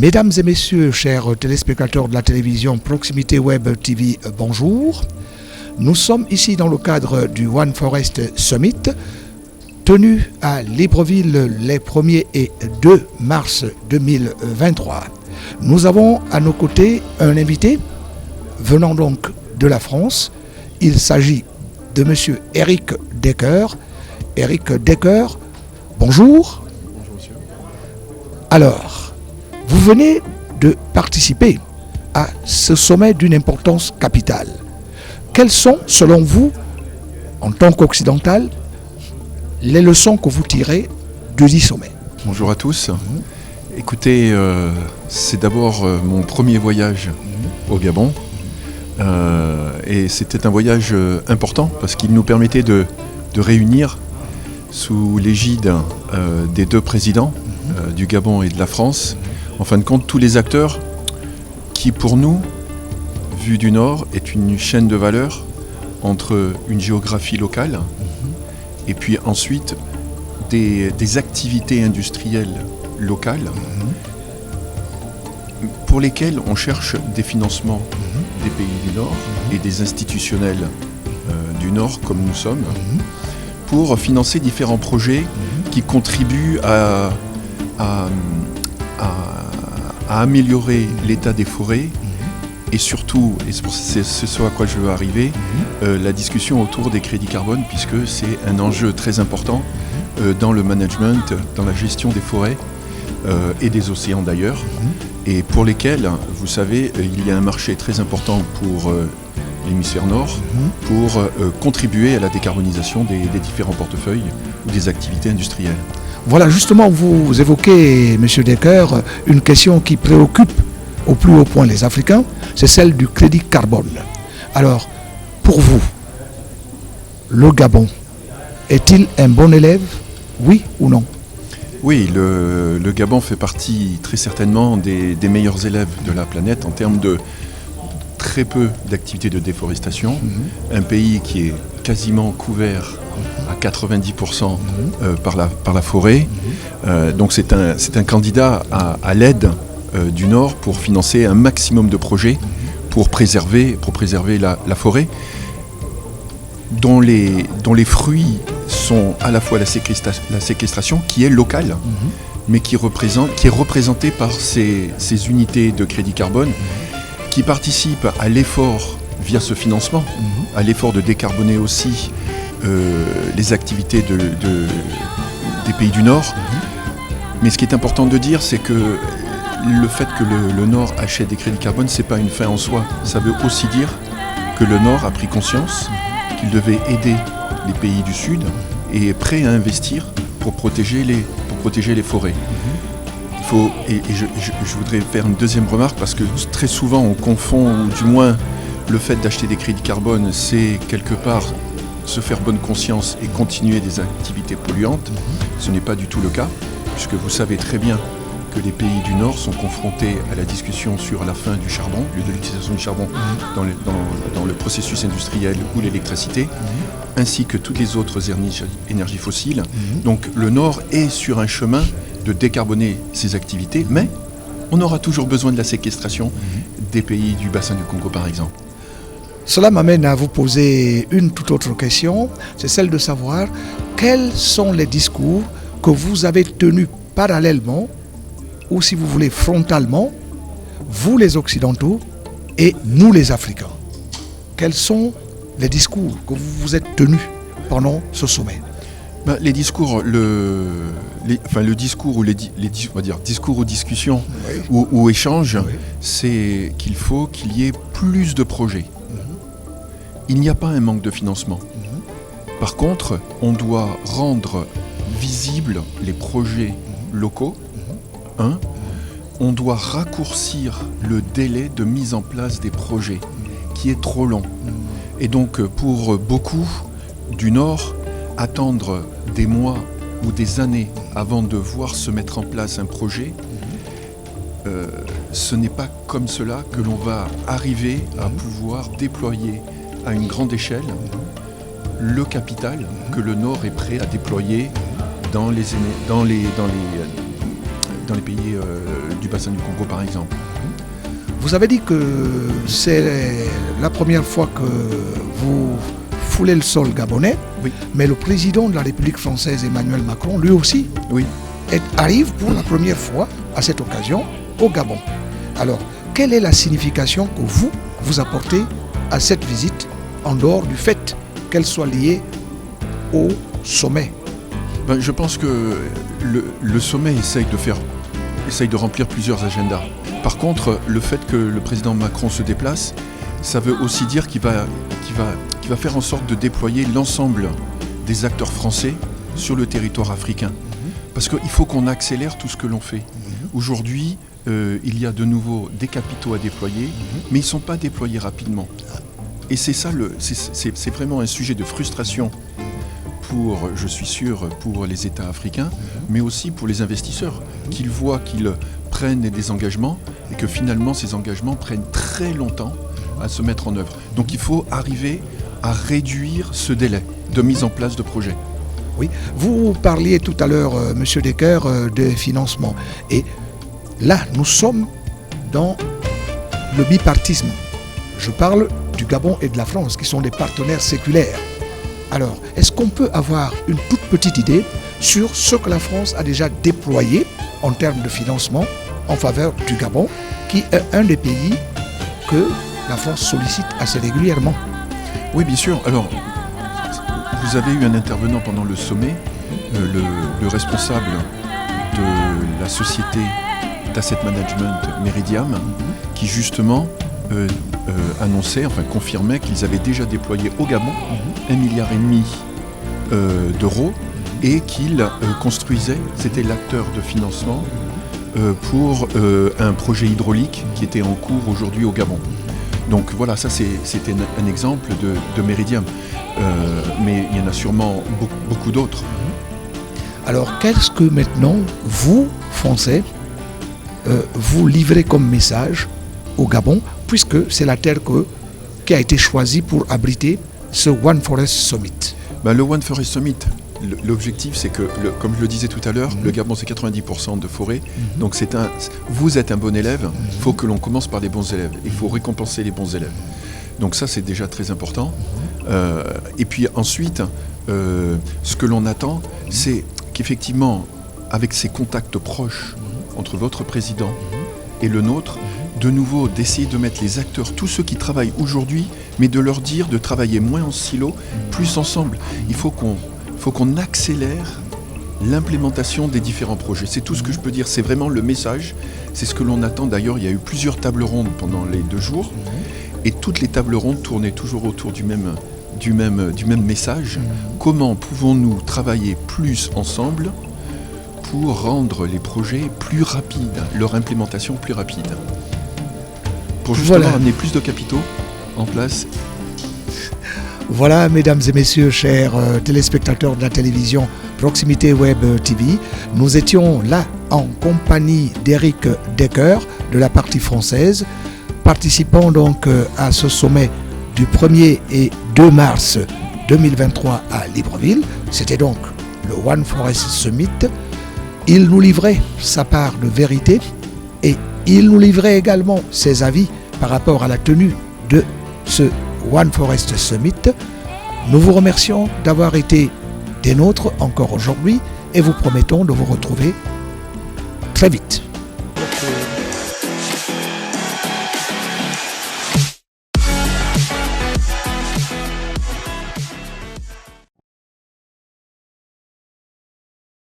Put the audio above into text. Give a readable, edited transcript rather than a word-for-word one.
Mesdames et messieurs, chers téléspectateurs de la télévision Proximité Web TV, bonjour. Nous sommes ici dans le cadre du One Forest Summit, tenu à Libreville les 1er et 2 mars 2023. Nous avons à nos côtés un invité venant donc de la France. Il s'agit de monsieur Eric Decker. Eric Decker, bonjour. Bonjour monsieur. Alors, vous venez de participer à ce sommet d'une importance capitale. Quelles sont, selon vous, en tant qu'occidental, les leçons que vous tirez de ce sommet? Bonjour à tous. Écoutez, c'est d'abord mon premier voyage au Gabon. Et c'était un voyage important parce qu'il nous permettait de réunir sous l'égide des deux présidents du Gabon et de la France, en fin de compte, tous les acteurs qui, pour nous, vue du Nord, est une chaîne de valeur entre une géographie locale et puis ensuite des activités industrielles locales pour lesquelles on cherche des financements des pays du Nord et des institutionnels du Nord, comme nous sommes, pour financer différents projets qui contribuent à améliorer l'état des forêts et surtout, et c'est ce à quoi je veux arriver, la discussion autour des crédits carbone, puisque c'est un enjeu très important dans le management, dans la gestion des forêts et des océans d'ailleurs, et pour lesquels, vous savez, il y a un marché très important pour l'hémisphère nord, pour contribuer à la décarbonisation des différents portefeuilles ou des activités industrielles. Voilà, justement, vous évoquez, M. Decker, une question qui préoccupe au plus haut point les Africains, c'est celle du crédit carbone. Alors, pour vous, le Gabon est-il un bon élève, oui ou non? Oui, le Gabon fait partie très certainement des meilleurs élèves de la planète en termes de très peu d'activités de déforestation, un pays qui est quasiment couvert à 90% par la forêt. Donc c'est un candidat à l'aide du Nord pour financer un maximum de projets pour préserver la forêt, dont les fruits sont à la fois la séquestration qui est locale, mais qui est représentée par ces unités de crédit carbone qui participent à l'effort via ce financement, à l'effort de décarboner aussi les activités des pays du Nord. Mais ce qui est important de dire, c'est que le fait que le Nord achète des crédits carbone, c'est pas une fin en soi. Ça veut aussi dire que le Nord a pris conscience qu'il devait aider les pays du Sud et est prêt à investir pour protéger les forêts. Je voudrais faire une deuxième remarque parce que très souvent on confond, ou du moins le fait d'acheter des crédits carbone, c'est quelque part se faire bonne conscience et continuer des activités polluantes. Ce n'est pas du tout le cas, puisque vous savez très bien que les pays du Nord sont confrontés à la discussion sur la fin du charbon, de l'utilisation du charbon dans le processus industriel ou l'électricité, ainsi que toutes les autres énergies fossiles. Donc le Nord est sur un chemin de décarboner ses activités, mais on aura toujours besoin de la séquestration des pays du bassin du Congo par exemple. Cela m'amène à vous poser une toute autre question, c'est celle de savoir quels sont les discours que vous avez tenus parallèlement, ou si vous voulez frontalement, vous les Occidentaux et nous les Africains. Quels sont les discours que vous vous êtes tenus pendant ce sommet? Les discours, le discours ou discussions ou échanges, c'est qu'il faut qu'il y ait plus de projets. Il n'y a pas un manque de financement. Par contre, on doit rendre visibles les projets locaux. On doit raccourcir le délai de mise en place des projets, qui est trop long. Et donc, pour beaucoup du Nord, attendre des mois ou des années avant de voir se mettre en place un projet, ce n'est pas comme cela que l'on va arriver à pouvoir déployer à une grande échelle le capital que le Nord est prêt à déployer dans dans les pays du bassin du Congo par exemple. Vous avez dit que c'est la première fois que vous foulez le sol gabonais, Oui. mais le président de la République française, Emmanuel Macron, lui aussi, Oui. arrive pour la première fois à cette occasion au Gabon. Alors, quelle est la signification que vous apportez à cette visite, en dehors du fait qu'elle soit liée au sommet? Ben, je pense que le sommet essaye de remplir plusieurs agendas. Par contre, le fait que le président Macron se déplace, ça veut aussi dire qu'il va faire en sorte de déployer l'ensemble des acteurs français sur le territoire africain. Parce qu'il faut qu'on accélère tout ce que l'on fait. Aujourd'hui, il y a de nouveau des capitaux à déployer, mais ils ne sont pas déployés rapidement. Et c'est ça, c'est vraiment un sujet de frustration je suis sûr, pour les États africains, mais aussi pour les investisseurs, qu'ils voient qu'ils prennent des engagements et que finalement ces engagements prennent très longtemps à se mettre en œuvre. Donc il faut arriver à réduire ce délai de mise en place de projets. Oui, vous parliez tout à l'heure, Monsieur Decker, de financement. Et là, nous sommes dans le bipartisme. Je parle du Gabon et de la France, qui sont des partenaires séculaires. Alors, est-ce qu'on peut avoir une toute petite idée sur ce que la France a déjà déployé en termes de financement en faveur du Gabon, qui est un des pays que la France sollicite assez régulièrement? Oui, bien sûr. Alors, vous avez eu un intervenant pendant le sommet, le responsable de la société d'asset management Meridiam, qui justement annonçait, enfin confirmait qu'ils avaient déjà déployé au Gabon 1,5 milliard d'euros et qu'ils construisaient, c'était l'acteur de financement pour un projet hydraulique qui était en cours aujourd'hui au Gabon. Donc voilà, ça c'était un exemple de Meridiam, mais il y en a sûrement beaucoup d'autres. Alors qu'est-ce que maintenant, vous, Français, vous livrez comme message au Gabon, puisque c'est la terre qui a été choisie pour abriter ce One Forest Summit? Le One Forest Summit, l'objectif c'est que, comme je le disais tout à l'heure, le Gabon c'est 90% de forêt, donc vous êtes un bon élève, il faut que l'on commence par les bons élèves, il faut récompenser les bons élèves. Donc ça c'est déjà très important. Et puis ensuite, ce que l'on attend, c'est qu'effectivement, avec ces contacts proches entre votre président et le nôtre, de nouveau d'essayer de mettre les acteurs, tous ceux qui travaillent aujourd'hui, mais de leur dire de travailler moins en silo, plus ensemble. Il faut qu'on accélère l'implémentation des différents projets. C'est tout ce que je peux dire, c'est vraiment le message, c'est ce que l'on attend. D'ailleurs, il y a eu plusieurs tables rondes pendant les 2 jours, et toutes les tables rondes tournaient toujours autour du même message. Comment pouvons-nous travailler plus ensemble pour rendre les projets plus rapides, leur implémentation plus rapide, pour justement amener plus de capitaux en place. Voilà, mesdames et messieurs, chers téléspectateurs de la télévision Proximité Web TV, nous étions là en compagnie d'Éric Decker de la partie française, participant donc à ce sommet du 1er et 2 mars 2023 à Libreville. C'était donc le One Forest Summit. Il nous livrait sa part de vérité et il nous livrait également ses avis par rapport à la tenue de ce One Forest Summit. Nous vous remercions d'avoir été des nôtres encore aujourd'hui et vous promettons de vous retrouver très vite.